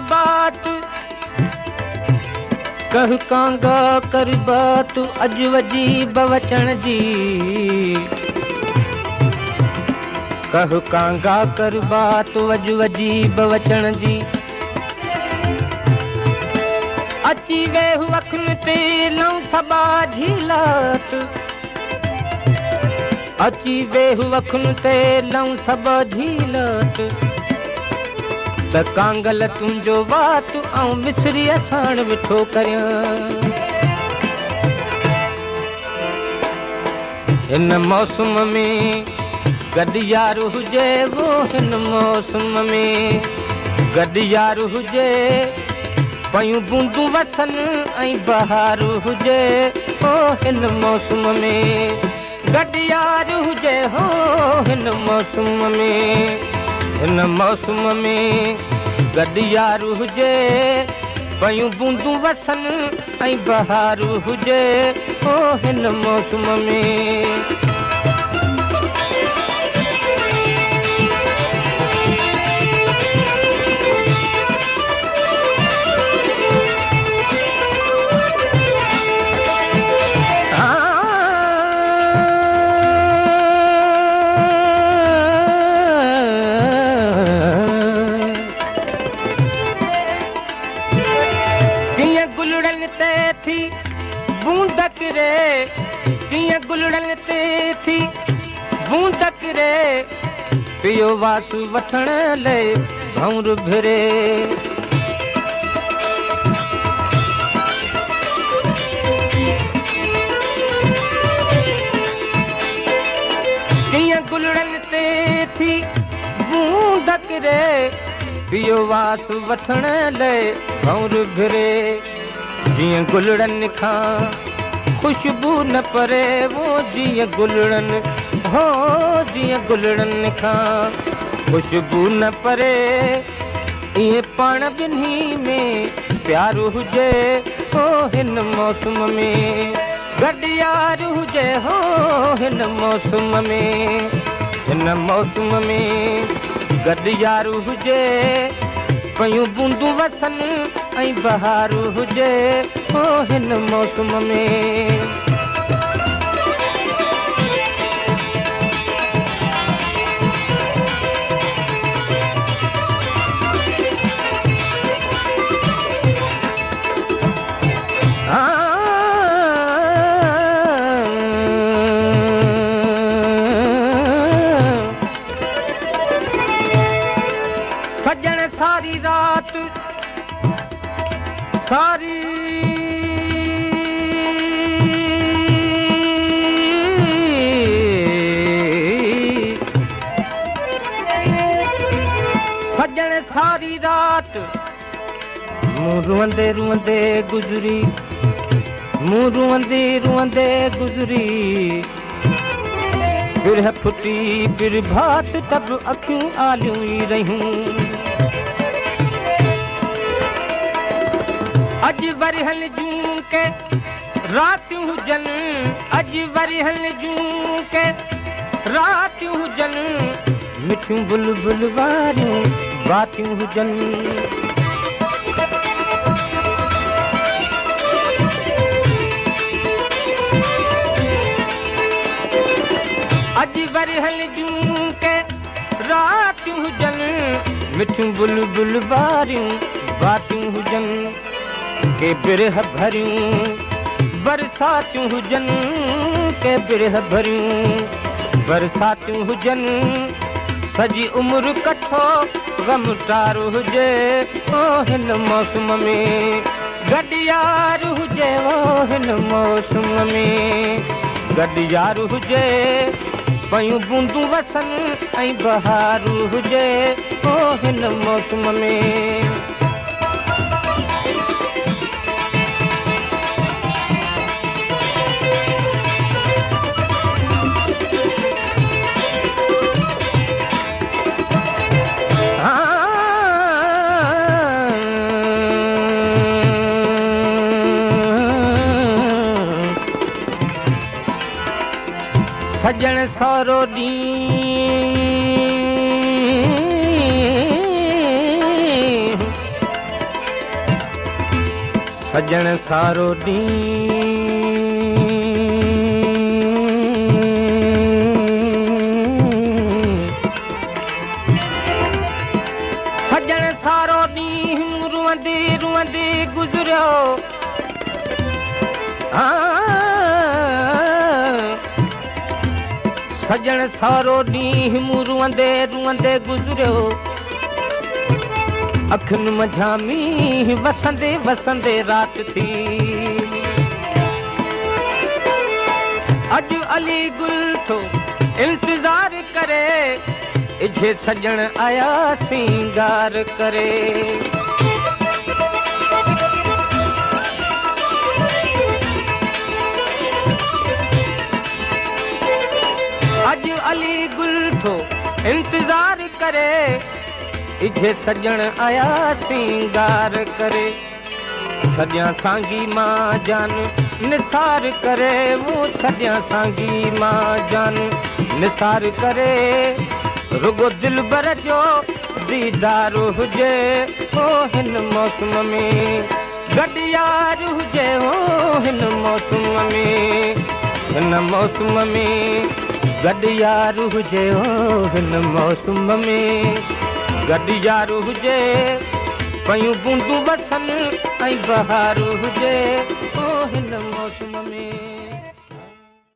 बात कह कांगा कर बात अज वजीब वचन जी कह कांगा कर बात अज वजीब वचन जी अची वेहु अखन ते लऊं सबा झीलात अची वेहु अखन ते लऊं सबा झीलात त कांगल तुंहिंजो वात ऐं मिसरी साण विठो करियां हिन मौसम में गॾु यार हुजे वो हिन मौसम में गॾु यार हुजे पयूं बूंदूं वसन ऐं बहार हुजे हो हिन मौसम में गॾु यार हुजे हो हिन मौसम में हिन मौसम में गॾु यार हुजे पयूं बूंदूं वसन ऐं बहार हुजे हो हिन मौसम में बूंदक रे कीअं गुलड़न ते थी बूंदक रे पियो वासु वठण लाइ भंवर भिरे कीअं गुलड़न ते थी बूंदक रे पियो वासु वठण लाइ भंवर भिरे जीअं गुलड़न खां खुशबू न परे वो जीअं गुलड़न हो जीअं गुलड़न खां खुशबू न परे इहे पाण ॿिन्ही में प्यार हुजे हो हिन मौसम में गॾु यार हुजे हो हिन मौसम में हिन मौसम में गॾु यार हुजे पयूं बूंदूं वसन ऐं बहार हुजे हो हिन मौसम में सजण सारी रात सारी सजण सारी रात मूं रुअंदे रुअंदे गुज़री मूं रुअंदे रुअंदे गुज़री बिरह फुटी बिर भात तब अखियूं आलियूं ई रहियूं अॼु वरिहल जूं के रातियूं हुजनि अॼु वरिहल जूं के रातियूं हुजनि मिठियूं बुलबुल वारियूं बातियूं हुजनि अॼु वरिहल जूं के रातियूं हुजनि मिठियूं बुलबुल वारियूं बातियूं हुजनि के बिरह भरियूं बरसातियूं हुजनि के बिरह भरियूं बरसातियूं हुजनि सॼी उमिरि कठो ग़मटार हुजे ओ हिन मौसम में गॾु यार हुजे ओ हिन मौसम में गॾु यार हुजे पयूं बूंदूं वसन ऐं बहार हुजे ओ हिन मौसम में सजण सारो ॾींहुं सजण सारो सजण सारो ॾींहुं रुअंदे रुअंदे गुज़रियो सजण सारो ॾींहुं रुअंदे रुअंदे गुज़रियो अखियुनि मंझां मींहुं वसंदे वसंदे राति थी अॼु अली गुल थो इंतज़ार करे इझे सजण आया सिंगार करे अॼु अली गुल थो इंतज़ार करे इझे सजण आया सिंगार करे सॼा सांगी मां जान निसार करे वो सॼा सांगी मां जान निसार करे रुगो दिलबर जो दीदार हुजे हो हिन मौसम में गॾियार हुजे हो हिन मौसम में गॾियार हुजे हो हिन मौसम में गॾियार हुजे पयूं बूंदूं वसनि ऐं बहार हुजे हो हिन मौसम में